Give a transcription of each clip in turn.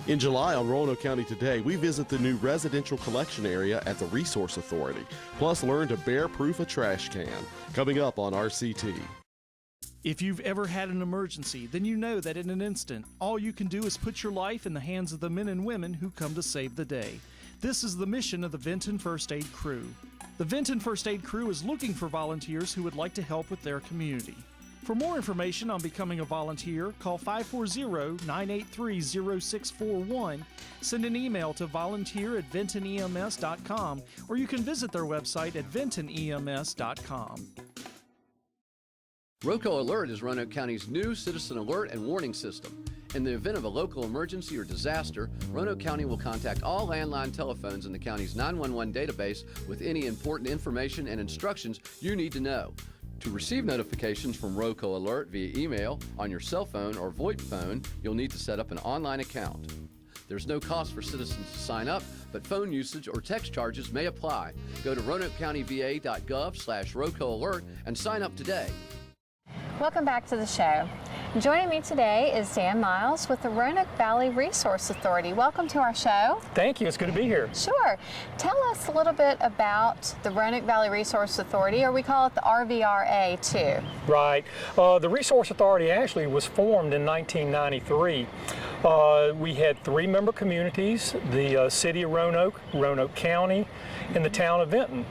In July on Roanoke County Today, we visit the new residential collection area at the Resource Authority, plus learn to bear-proof a trash can. Coming up on RCT. If you've ever had an emergency, then you know that in an instant, all you can do is put your life in the hands of the men and women who come to save the day. This is the mission of the Vinton First Aid Crew. The Vinton First Aid Crew is looking for volunteers who would like to help with their community. For more information on becoming a volunteer, call 540-983-0641, send an email to volunteer@vintonems.com, or you can visit their website at vintonems.com. Roco Alert is Roanoke County's new citizen alert and warning system. In the event of a local emergency or disaster, Roanoke County will contact all landline telephones in the county's 911 database with any important information and instructions you need to know. To receive notifications from Roco Alert via email, on your cell phone or VoIP phone, you'll need to set up an online account. There's no cost for citizens to sign up, but phone usage or text charges may apply. Go to roanokecountyva.gov/Roco Alert and sign up today. Welcome back to the show. Joining me today is Dan Miles with the Roanoke Valley Resource Authority. Welcome to our show. Thank you. It's good to be here. Sure. Tell us a little bit about the Roanoke Valley Resource Authority, or we call it the RVRA too. Right. The Resource Authority actually was formed in 1993. We had 3 member communities, the city of Roanoke, Roanoke County, and the town of Vinton.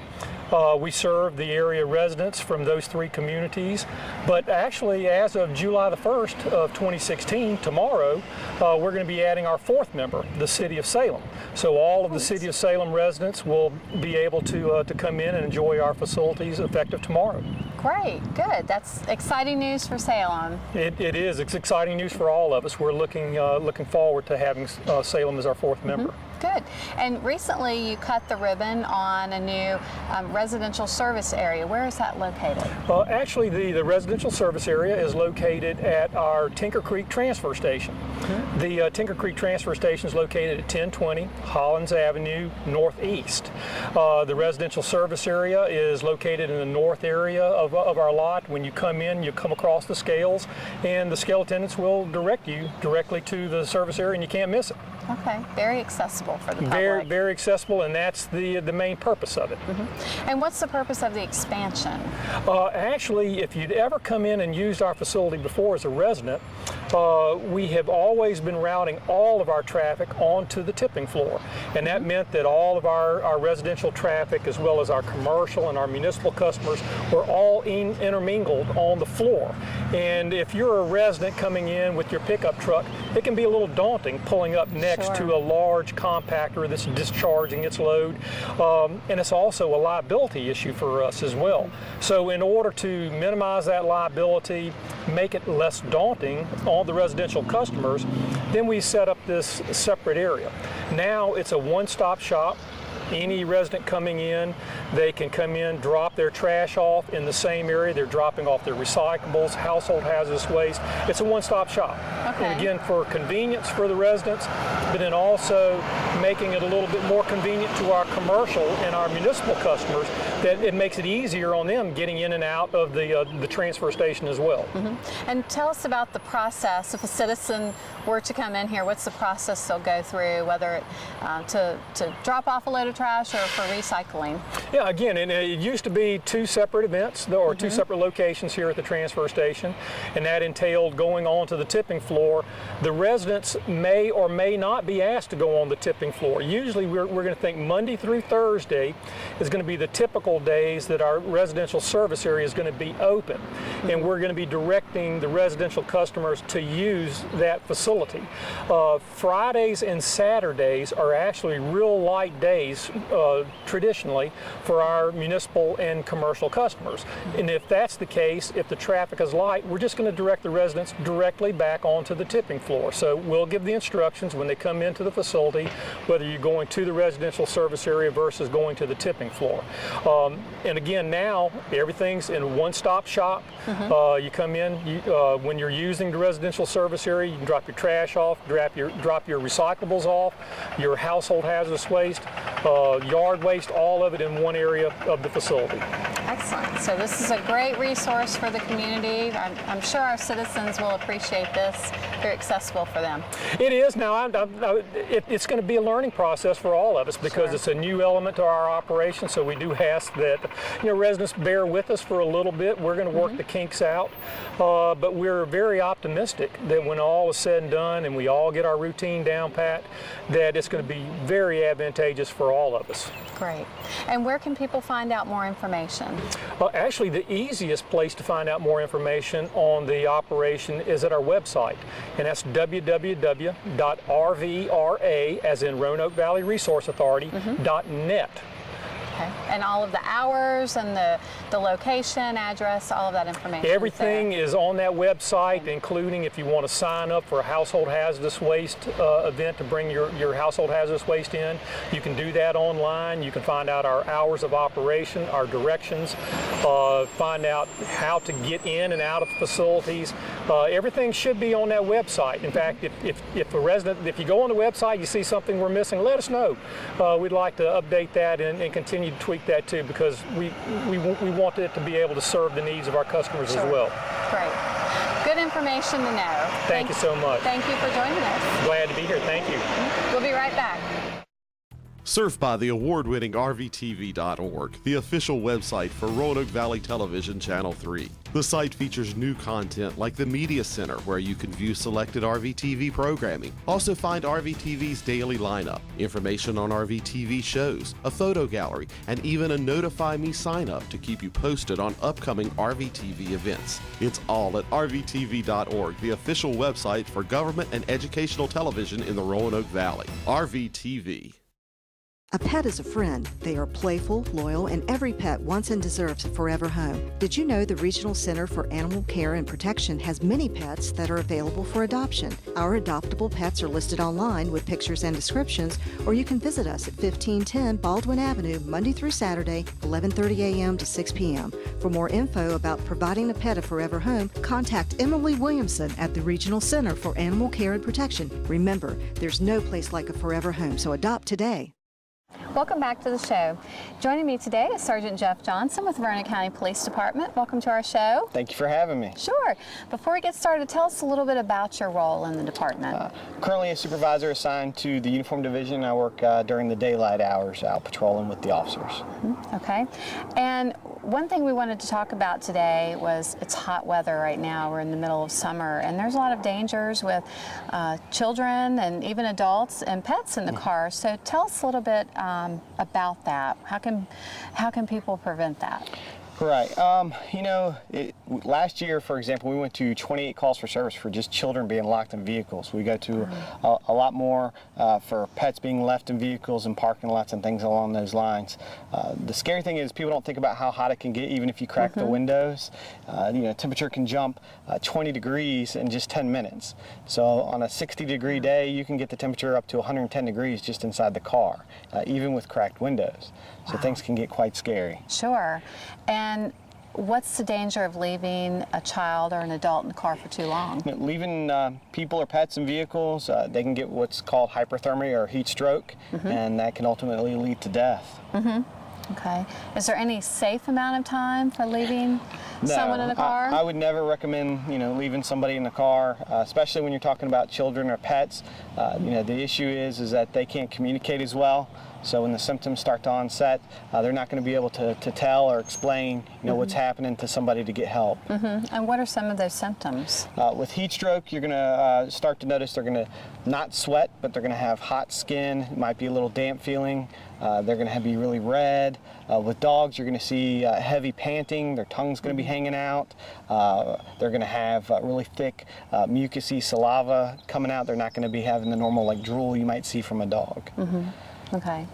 We serve the area residents from those 3 communities, but actually as of July the 1st of 2016, tomorrow, we're going to be adding our 4th member, the city of Salem. So all of the city of Salem residents will be able to come in and enjoy our facilities effective tomorrow. Great, good. That's exciting news for Salem. It is. It's exciting news for all of us. We're looking forward to having Salem as our 4th member. Good. And recently you cut the ribbon on a new residential service area. Where is that located? Actually, the residential service area is located at our Tinker Creek Transfer Station. The Tinker Creek Transfer Station is located at 1020 Hollins Avenue Northeast. The residential service area is located in the north area of our lot. When you come in, you come across the scales, and the scale attendants will direct you directly to the service area, and you can't miss it. Okay, very accessible for the public. Very accessible, and that's the main purpose of it. And what's the purpose of the expansion? Actually, if you'd ever come in and used our facility before as a resident, we have always been routing all of our traffic onto the tipping floor. And that meant that all of our residential traffic, as well as our commercial and our municipal customers, were all intermingled on the floor. And if you're a resident coming in with your pickup truck, it can be a little daunting pulling up next to a large compactor that's discharging its load. And it's also a liability issue for us as well. So in order to minimize that liability, make it less daunting on the residential customers, then we set up this separate area. Now it's a one-stop shop. Any resident coming in, they can come in, drop their trash off in the same area. They're dropping off their recyclables, household hazardous waste. It's a one-stop shop. Okay. And again, for convenience for the residents, but then also making it a little bit more convenient to our commercial and our municipal customers, that it makes it easier on them getting in and out of the transfer station as well. And tell us about the process. If a citizen were to come in here, what's the process they'll go through, whether to drop off a load of trash or for recycling? Yeah, again, and it used to be 2 separate events, or 2 separate locations here at the transfer station, and that entailed going on to the tipping floor. The residents may or may not be asked to go on the tipping floor. Usually we're going to think Monday through Thursday is going to be the typical days that our residential service area is going to be open, and we're going to be directing the residential customers to use that facility. Fridays and Saturdays are actually real light days traditionally for our municipal and commercial customers. And if that's the case, if the traffic is light, we're just going to direct the residents directly back onto the tipping floor. So we'll give the instructions when they come into the facility, whether you're going to the residential service area versus going to the tipping floor. And again, now everything's in a one-stop shop. You come in, when you're using the residential service area, you can drop your trash off, drop your recyclables off, your household hazardous waste. yard waste, all of it in one area of the facility. Excellent. So this is a great resource for the community. I'm sure our citizens will appreciate this. Very accessible for them. It is. Now, it's going to be a learning process for all of us because Sure. it's a new element to our operation. So we do ask that residents bear with us for a little bit. We're going to work the kinks out, but we're very optimistic that when all is said and done and we all get our routine down pat, that it's going to be very advantageous for all of us. Great. And where can people find out more information? Actually, the easiest place to find out more information on the operation is at our website, and that's www.rvra, as in Roanoke Valley Resource Authority, .net. Okay. And all of the hours and the location, address, all of that information. Everything is on that website, including if you want to sign up for a household hazardous waste event to bring your household hazardous waste in. You can do that online. You can find out our hours of operation, our directions, find out how to get in and out of facilities. Everything should be on that website. In fact, if you go on the website, you see something we're missing, let us know. We'd like to update that and continue to tweak that too, because we want it to be able to serve the needs of our customers as well. Great. Good information to know. Thank you so much. Thank you for joining us. Glad to be here. Thank you. We'll be right back. Surf by the award-winning RVTV.org, the official website for Roanoke Valley Television Channel 3. The site features new content like the Media Center, where you can view selected RVTV programming. Also find RVTV's daily lineup, information on RVTV shows, a photo gallery, and even a Notify Me sign-up to keep you posted on upcoming RVTV events. It's all at RVTV.org, the official website for government and educational television in the Roanoke Valley. RVTV. A pet is a friend. They are playful, loyal, and every pet wants and deserves a forever home. Did you know the Regional Center for Animal Care and Protection has many pets that are available for adoption? Our adoptable pets are listed online with pictures and descriptions, or you can visit us at 1510 Baldwin Avenue, Monday through Saturday, 11:30 a.m. to 6 p.m. For more info about providing a pet a forever home, contact Emily Williamson at the Regional Center for Animal Care and Protection. Remember, there's no place like a forever home, so adopt today. Welcome back to the show. Joining me today is Sergeant Jeff Johnson with Roanoke County Police Department. Welcome to our show. Thank you for having me. Sure. Before we get started, tell us a little bit about your role in the department. Currently a supervisor assigned to the Uniform Division. I work during the daylight hours out patrolling with the officers. Okay. And one thing we wanted to talk about today was it's hot weather right now. We're in the middle of summer, and there's a lot of dangers with children and even adults and pets in the car. So tell us a little bit about that. How can people prevent that? Right. Last year, for example, we went to 28 calls for service for just children being locked in vehicles. We go to a lot more for pets being left in vehicles and parking lots and things along those lines. The scary thing is people don't think about how hot it can get even if you crack the windows. Temperature can jump 20 degrees in just 10 minutes. So on a 60-degree day, you can get the temperature up to 110 degrees just inside the car, even with cracked windows. So things can get quite scary. Sure. And what's the danger of leaving a child or an adult in the car for too long? Leaving people or pets in vehicles, they can get what's called hyperthermia or heat stroke, and that can ultimately lead to death. Okay. Is there any safe amount of time for leaving someone in the car? I would never recommend, leaving somebody in the car, especially when you're talking about children or pets. The issue is that they can't communicate as well. So when the symptoms start to onset, they're not going to be able to tell or explain, what's happening to somebody to get help. And what are some of those symptoms? With heat stroke, you're going to start to notice they're going to not sweat, but they're going to have hot skin. It might be a little damp feeling. They're going to be really red. With dogs, you're going to see heavy panting. Their tongue's going to be hanging out. They're going to have really thick, mucousy saliva coming out. They're not going to be having the normal drool you might see from a dog. Okay.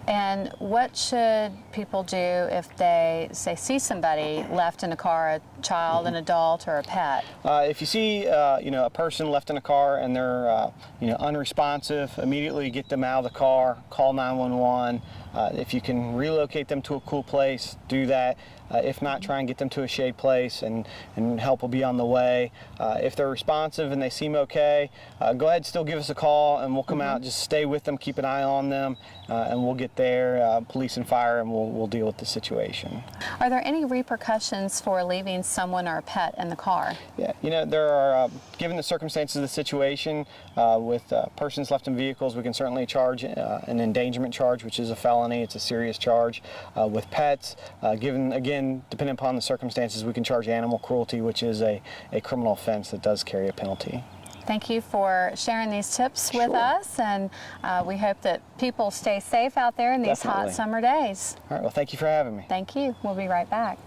And what should people do if they, say, see somebody left in a car child, an adult, or a pet? If you see, a person left in a car and they're, unresponsive, immediately get them out of the car, call 911. If you can relocate them to a cool place, do that. If not, try and get them to a shade place, and help will be on the way. If they're responsive and they seem okay, go ahead and still give us a call, and we'll come out. Just stay with them, keep an eye on them, and we'll get there, police and fire, and we'll deal with the situation. Are there any repercussions for leaving someone or a pet in the car? Yeah, there are, given the circumstances of the situation, with persons left in vehicles, we can certainly charge an endangerment charge, which is a felony. It's a serious charge. With pets, again, depending upon the circumstances, we can charge animal cruelty, which is a criminal offense that does carry a penalty. Thank you for sharing these tips with us, and we hope that people stay safe out there in these hot summer days. All right, well, thank you for having me. Thank you. We'll be right back.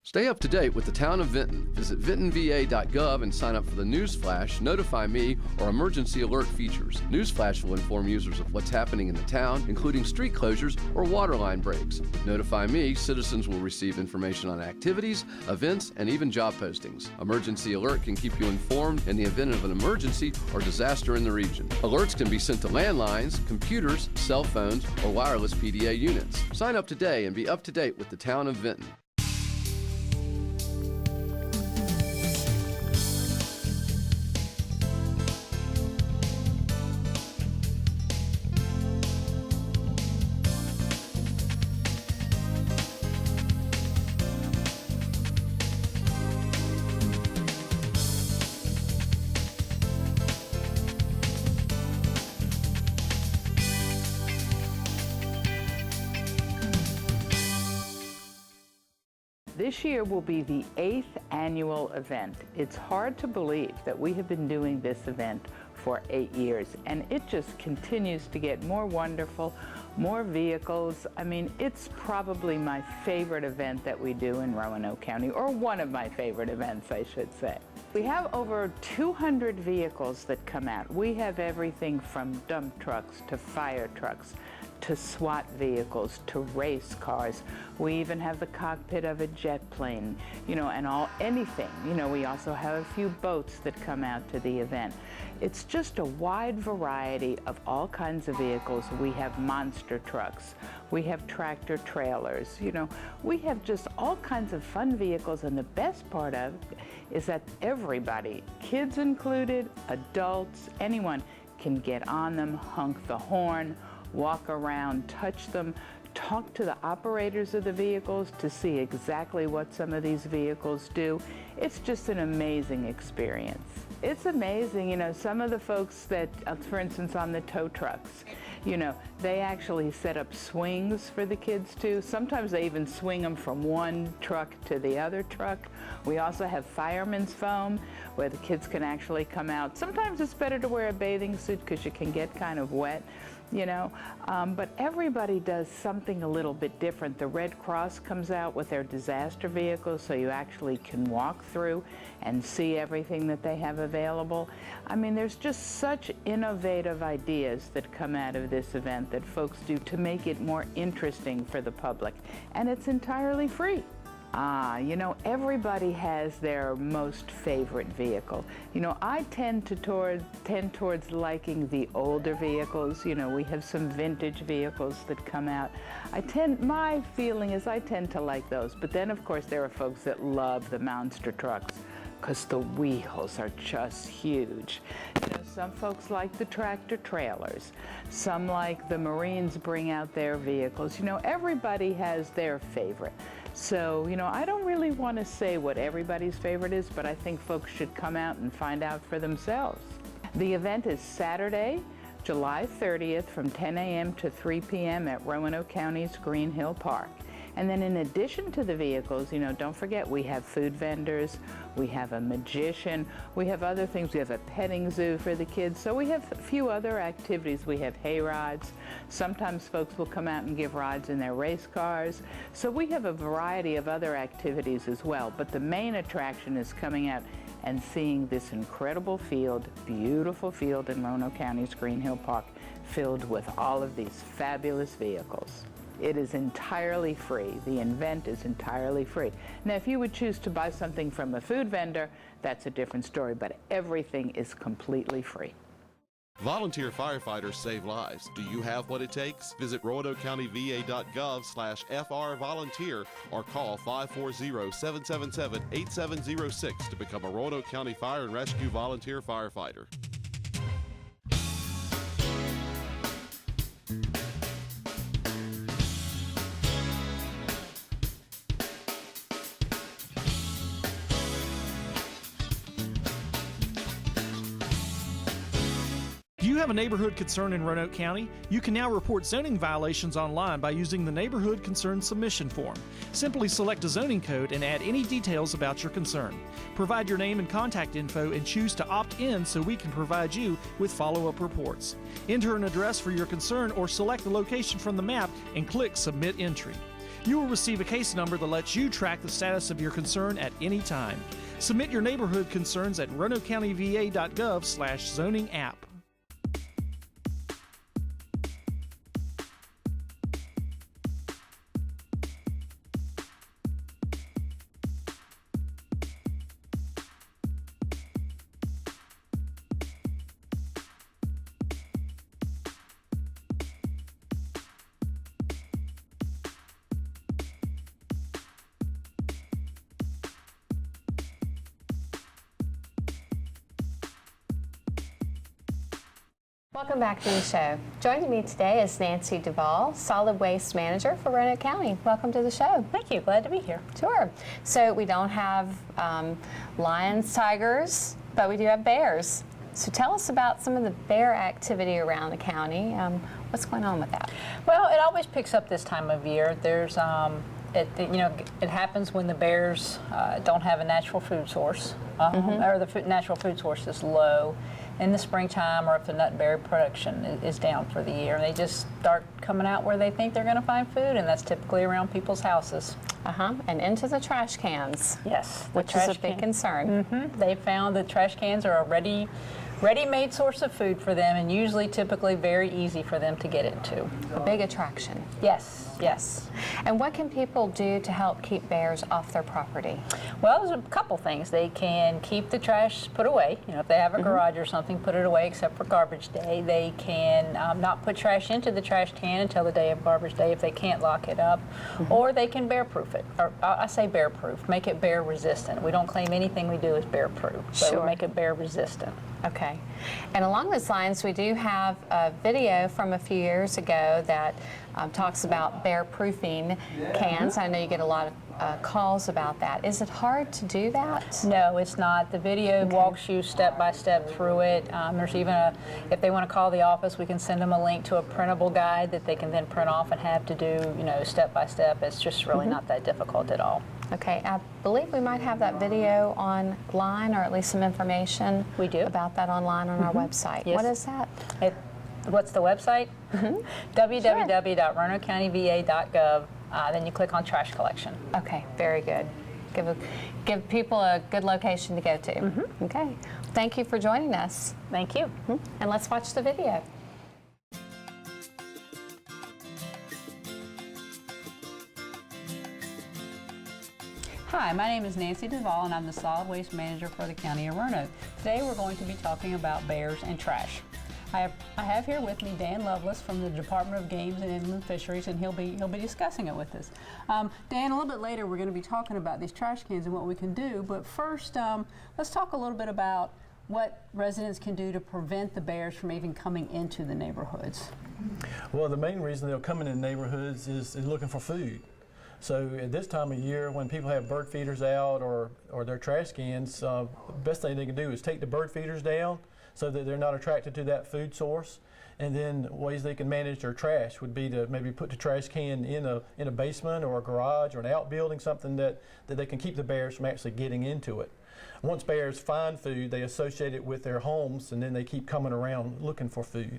Stay up to date with the town of Vinton. Visit vintonva.gov and sign up for the Newsflash, Notify Me, or Emergency Alert features. Newsflash will inform users of what's happening in the town, including street closures or water line breaks. With Notify Me, citizens will receive information on activities, events, and even job postings. Emergency Alert can keep you informed in the event of an emergency or disaster in the region. Alerts can be sent to landlines, computers, cell phones, or wireless PDA units. Sign up today and be up to date with the town of Vinton. This year will be the 8th annual event. It's hard to believe that we have been doing this event for 8 years, and it just continues to get more wonderful, more vehicles. I mean, it's probably my favorite event that we do in Roanoke County, or one of my favorite events, I should say. We have over 200 vehicles that come out. We have everything from dump trucks to fire trucks, to SWAT vehicles, to race cars. We even have the cockpit of a jet plane, and anything. We also have a few boats that come out to the event. It's just a wide variety of all kinds of vehicles. We have monster trucks. We have tractor trailers. We have just all kinds of fun vehicles, and the best part of it is that everybody, kids included, adults, anyone, can get on them, honk the horn, walk around, touch them, talk to the operators of the vehicles to see exactly what some of these vehicles do. It's just an amazing experience. It's amazing, some of the folks that, for instance, on the tow trucks, they actually set up swings for the kids too. Sometimes they even swing them from one truck to the other truck. We also have fireman's foam where the kids can actually come out. Sometimes it's better to wear a bathing suit because you can get kind of wet. But everybody does something a little bit different. The Red Cross comes out with their disaster vehicles, so you actually can walk through and see everything that they have available. I mean, there's just such innovative ideas that come out of this event that folks do to make it more interesting for the public, and it's entirely free. Everybody has their most favorite vehicle. I tend towards liking the older vehicles. We have some vintage vehicles that come out. My feeling is I tend to like those. But then, of course, there are folks that love the monster trucks because the wheels are just huge. Some folks like the tractor trailers. Some like the Marines bring out their vehicles. Everybody has their favorite. So, I don't really want to say what everybody's favorite is, but I think folks should come out and find out for themselves. The event is Saturday, July 30th from 10 a.m. to 3 p.m. at Roanoke County's Green Hill Park. And then in addition to the vehicles, don't forget we have food vendors, we have a magician, we have other things. We have a petting zoo for the kids. So we have a few other activities. We have hay rides. Sometimes folks will come out and give rides in their race cars. So we have a variety of other activities as well. But the main attraction is coming out and seeing this incredible field, beautiful field in Roanoke County's Green Hill Park, filled with all of these fabulous vehicles. It is entirely free. The event is entirely free. Now, if you would choose to buy something from a food vendor, that's a different story, but everything is completely free. Volunteer firefighters save lives. Do you have what it takes? Visit RoanokeCountyVA.gov/FRVolunteer or call 540-777-8706 to become a Roanoke County Fire and Rescue Volunteer Firefighter. Do you have a neighborhood concern in Roanoke County? You can now report zoning violations online by using the Neighborhood Concern Submission Form. Simply select a zoning code and add any details about your concern. Provide your name and contact info and choose to opt in so we can provide you with follow-up reports. Enter an address for your concern or select the location from the map and click Submit Entry. You will receive a case number that lets you track the status of your concern at any time. Submit your neighborhood concerns at RoanokeCountyVA.gov/zoning app. Welcome back to the show. Joining me today is Nancy Duvall, Solid Waste Manager for Roanoke County. Welcome to the show. Thank you. Glad to be here. Sure. So we don't have lions, tigers, but we do have bears. So tell us about some of the bear activity around the county. What's going on with that? Well, it always picks up this time of year. There's it happens when the bears don't have a natural food source, or the natural food source is low in the springtime, or if the nut berry production is down for the year. They just start coming out where they think they're going to find food, and that's typically around people's houses. And into the trash cans. Yes. Which is a big concern. They found that trash cans are a ready-made source of food for them, and usually typically very easy for them to get into. A big attraction. Yes. Yes. And what can people do to help keep bears off their property? Well, there's a couple things. They can keep the trash put away. You know, if they have a garage or something, put it away except for garbage day. They can not put trash into the trash can until the day of garbage day if they can't lock it up. Or they can bear-proof it. Or I say bear-proof. Make it bear-resistant. We don't claim anything we do is bear-proof, but we make it bear-resistant. Okay. And along those lines, we do have a video from a few years ago that talks about bear-proofing cans. I know you get a lot of calls about that. Is it hard to do that? No, it's not. The video walks you step by step through it. There's even if they want to call the office, we can send them a link to a printable guide that they can then print off and have to do, step by step. It's just really not that difficult at all. Okay, I believe we might have that video online, or at least some information about that online on our website. Yes. What is that? What's the website? www.RoanokeCountyVA.gov. Then you click on trash collection. Okay, very good. Give people a good location to go to. Okay. Thank you for joining us. Thank you. And let's watch the video. Hi, my name is Nancy Duvall, and I'm the Solid Waste Manager for the County of Roanoke. Today we're going to be talking about bears and trash. I have here with me Dan Lovelace from the Department of Games and Inland Fisheries, and he'll be discussing it with us. Dan, a little bit later we're going to be talking about these trash cans and what we can do, but first let's talk a little bit about what residents can do to prevent the bears from even coming into the neighborhoods. Well, the main reason they'll come into the neighborhoods is looking for food. So at this time of year, when people have bird feeders out or their trash cans, the best thing they can do is take the bird feeders down so that they're not attracted to that food source. And then ways they can manage their trash would be to maybe put the trash can in a basement or a garage or an outbuilding, something that they can keep the bears from actually getting into it. Once bears find food, they associate it with their homes, and then they keep coming around looking for food.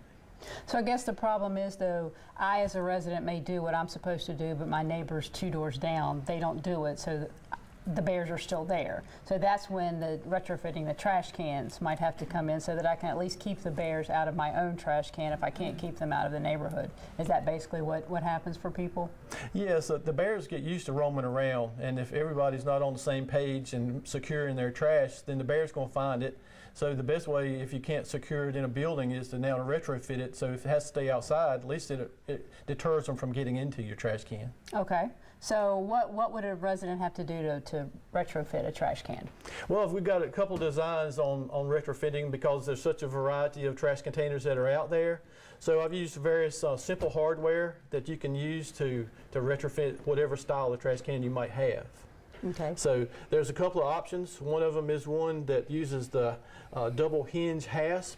So I guess the problem is, though, I as a resident may do what I'm supposed to do, but my neighbors 2 doors down, they don't do it. So the bears are still there. So that's when the retrofitting the trash cans might have to come in so that I can at least keep the bears out of my own trash can if I can't keep them out of the neighborhood. Is that basically what happens for people? Yes, the bears get used to roaming around, and if everybody's not on the same page and securing their trash, then the bear's going to find it. So the best way, if you can't secure it in a building, is to now retrofit it. So if it has to stay outside, at least it deters them from getting into your trash can. Okay. So what would a resident have to do to retrofit a trash can? Well, we've got a couple designs on retrofitting because there's such a variety of trash containers that are out there. So I've used various simple hardware that you can use to retrofit whatever style of trash can you might have. Okay. So there's a couple of options. One of them is one that uses the double hinge hasp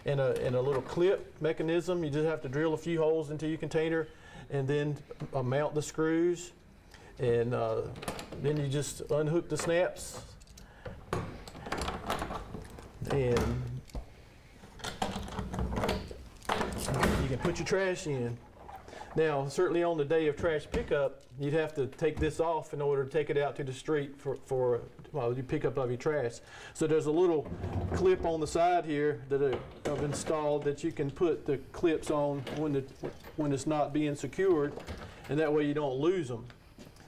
and a little clip mechanism. You just have to drill a few holes into your container and then mount the screws, and then you just unhook the snaps and you can put your trash in. Now, certainly on the day of trash pickup, you'd have to take this off in order to take it out to the street for your pickup of your trash. So there's a little clip on the side here that I've installed that you can put the clips on when it's not being secured, and that way you don't lose them.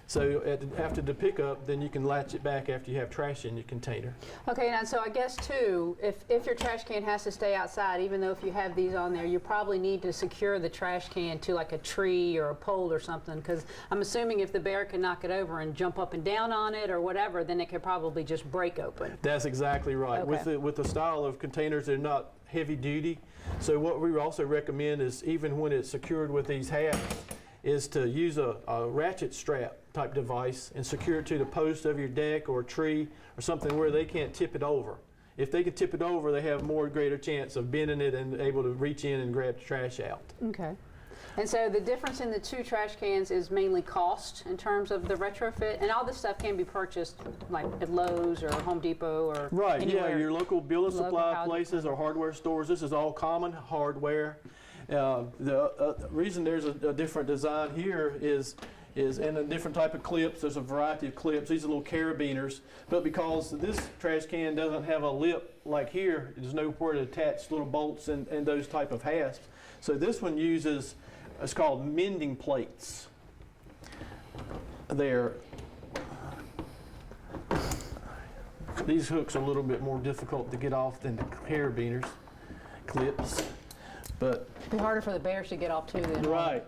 So after the pickup, then you can latch it back after you have trash in your container. Okay, now so I guess too, if your trash can has to stay outside, even though if you have these on there, you probably need to secure the trash can to like a tree or a pole or something, because I'm assuming if the bear can knock it over and jump up and down on it or whatever, then it could probably just break open. That's exactly right. Okay. With the style of containers, they're not heavy duty. So what we also recommend is, even when it's secured with these hasps, is to use a ratchet strap type device and secure it to the post of your deck or a tree or something where they can't tip it over. If they can tip it over, they have greater chance of bending it and able to reach in and grab the trash out. Okay. And so the difference in the two trash cans is mainly cost in terms of the retrofit, and all this stuff can be purchased like at Lowe's or Home Depot or right, anywhere. Yeah, your local building supply places or hardware stores. This is all common hardware. The reason there's a different design here is and a different type of clips. There's a variety of clips. These are little carabiners, but because this trash can doesn't have a lip like here, there's nowhere to attach little bolts and those type of hasps. So this one uses, it's called mending plates. These hooks are a little bit more difficult to get off than the carabiners clips, but it'd be harder for the bears to get off too then. Right.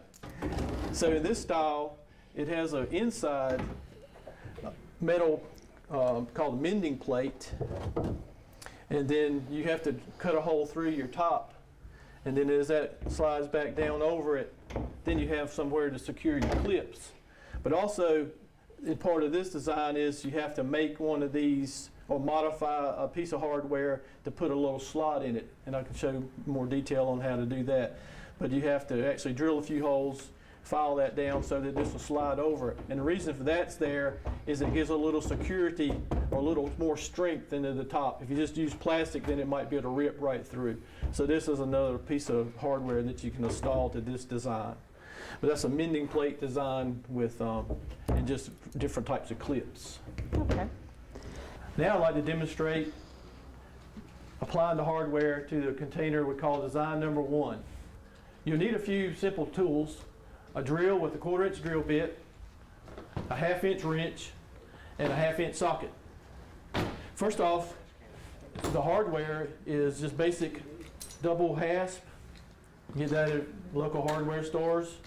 So in this style, it has an inside metal called a mending plate, and then you have to cut a hole through your top, and then as that slides back down over it, then you have somewhere to secure your clips. But also, part of this design is you have to make one of these or modify a piece of hardware to put a little slot in it, and I can show more detail on how to do that. But you have to actually drill a few holes, file that down so that this will slide over it. And the reason for that's there is it gives a little security or a little more strength into the top. If you just use plastic, then it might be able to rip right through. So this is another piece of hardware that you can install to this design. But that's a mending plate design with and just different types of clips. Okay. Now I'd like to demonstrate applying the hardware to the container we call design number 1. You'll need a few simple tools: a drill with a 1/4-inch drill bit, a 1/2-inch wrench, and a 1/2-inch socket. First off, the hardware is just basic double hasp. Get that at local hardware stores.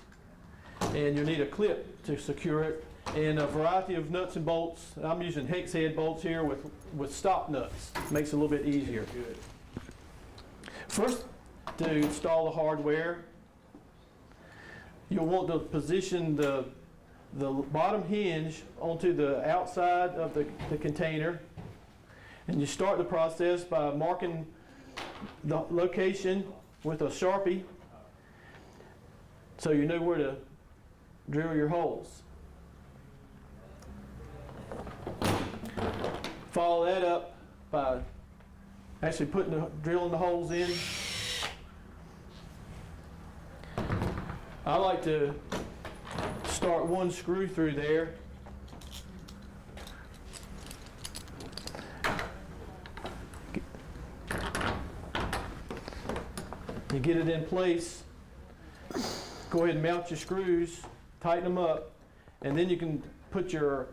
And you'll need a clip to secure it, and a variety of nuts and bolts. I'm using hex head bolts here with stop nuts. Makes it a little bit easier. First, to install the hardware, you'll want to position the bottom hinge onto the outside of the container, and you start the process by marking the location with a Sharpie so you know where to drill your holes. Follow that up by actually drilling the holes in. I like to start one screw through there get it in place, go ahead and mount your screws, tighten them up, and then you can put your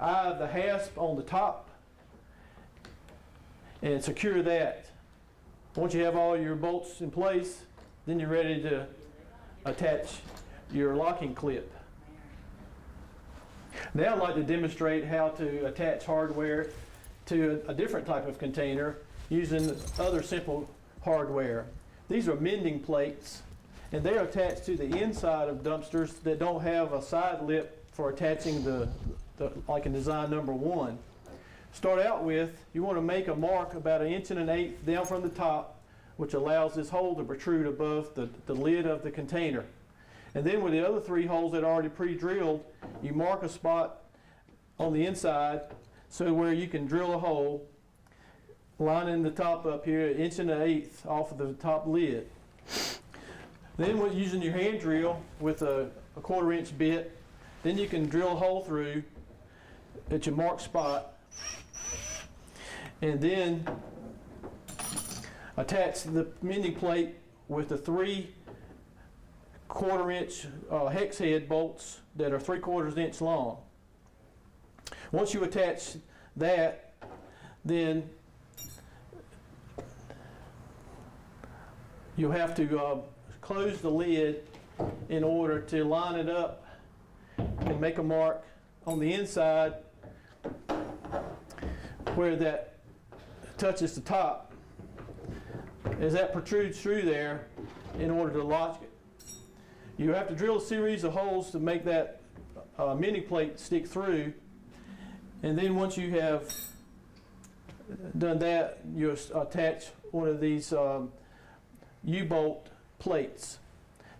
eye of the hasp on the top and secure that. Once you have all your bolts in place, then you're ready to attach your locking clip. Now I'd like to demonstrate how to attach hardware to a different type of container using other simple hardware. These are mending plates, and they are attached to the inside of dumpsters that don't have a side lip for attaching like in design number 1. Start out with, you want to make a mark about 1.1 inches down from the top, which allows this hole to protrude above the lid of the container. And then with the other 3 holes that are already pre-drilled, you mark a spot on the inside so where you can drill a hole, lining the top up here 1.1 inches off of the top lid. Then with using your hand drill with a 1/4 inch bit, then you can drill a hole through at your marked spot, and then attach the mending plate with the 3 1/4 inch hex head bolts that are 3/4 inch long. Once you attach that, then you'll have to close the lid in order to line it up and make a mark on the inside where that touches the top. As that protrudes through there in order to lock it. You have to drill a series of holes to make that mending plate stick through, and then once you have done that, you attach one of these U-bolt plates.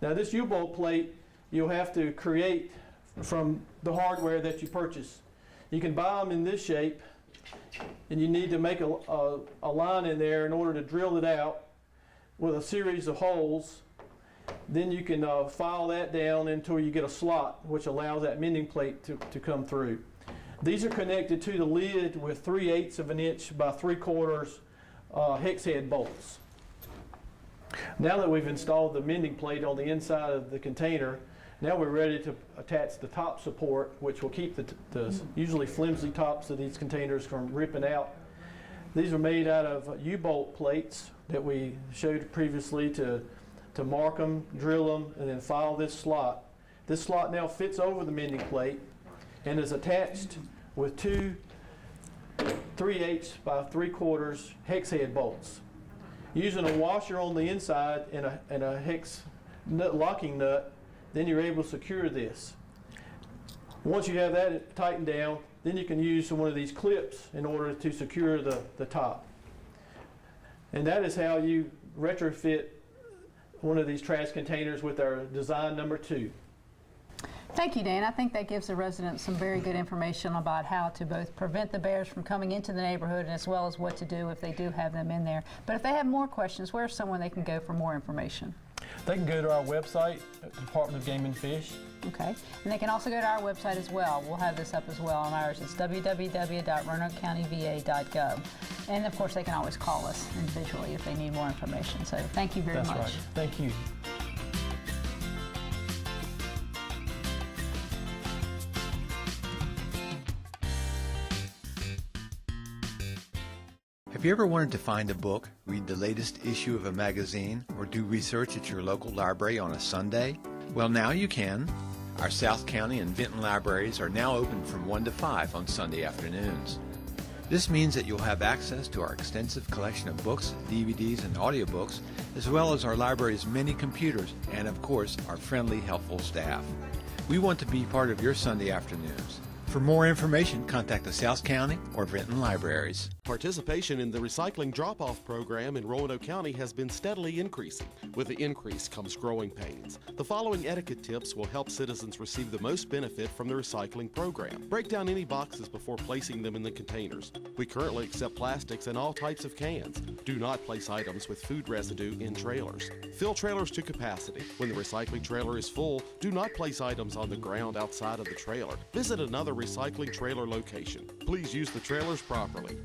Now this U-bolt plate you'll have to create from the hardware that you purchase. You can buy them in this shape, and you need to make a line in there in order to drill it out with a series of holes. Then you can file that down until you get a slot, which allows that mending plate to come through. These are connected to the lid with 3/8 inch by 3/4 hex head bolts. Now that we've installed the mending plate on the inside of the container, now we're ready to attach the top support, which will keep the usually flimsy tops of these containers from ripping out. These are made out of U-bolt plates that we showed previously to mark them, drill them, and then file this slot. This slot now fits over the mending plate and is attached with 2 3/8 by 3/4 hex head bolts. Using a washer on the inside and a hex locking nut, then you're able to secure this. Once you have that tightened down, then you can use one of these clips in order to secure the top. And that is how you retrofit one of these trash containers with our design number 2. Thank you, Dan. I think that gives the residents some very good information about how to both prevent the bears from coming into the neighborhood, as well as what to do if they do have them in there. But if they have more questions, where's someone they can go for more information? They can go to our website, Department of Game and Fish. Okay. And they can also go to our website as well. We'll have this up as well on ours. It's www.roanokecountyva.gov. And of course, they can always call us individually if they need more information. So thank you very much. That's right. Thank you. Have you ever wanted to find a book, read the latest issue of a magazine, or do research at your local library on a Sunday? Well, now you can. Our South County and Vinton libraries are now open from 1 to 5 on Sunday afternoons. This means that you'll have access to our extensive collection of books, DVDs, and audiobooks, as well as our library's many computers and, of course, our friendly, helpful staff. We want to be part of your Sunday afternoons. For more information, contact the South County or Vinton libraries. Participation in the recycling drop-off program in Roanoke County has been steadily increasing. With the increase comes growing pains. The following etiquette tips will help citizens receive the most benefit from the recycling program. Break down any boxes before placing them in the containers. We currently accept plastics and all types of cans. Do not place items with food residue in trailers. Fill trailers to capacity. When the recycling trailer is full, do not place items on the ground outside of the trailer. Visit another recycling trailer location. Please use the trailers properly.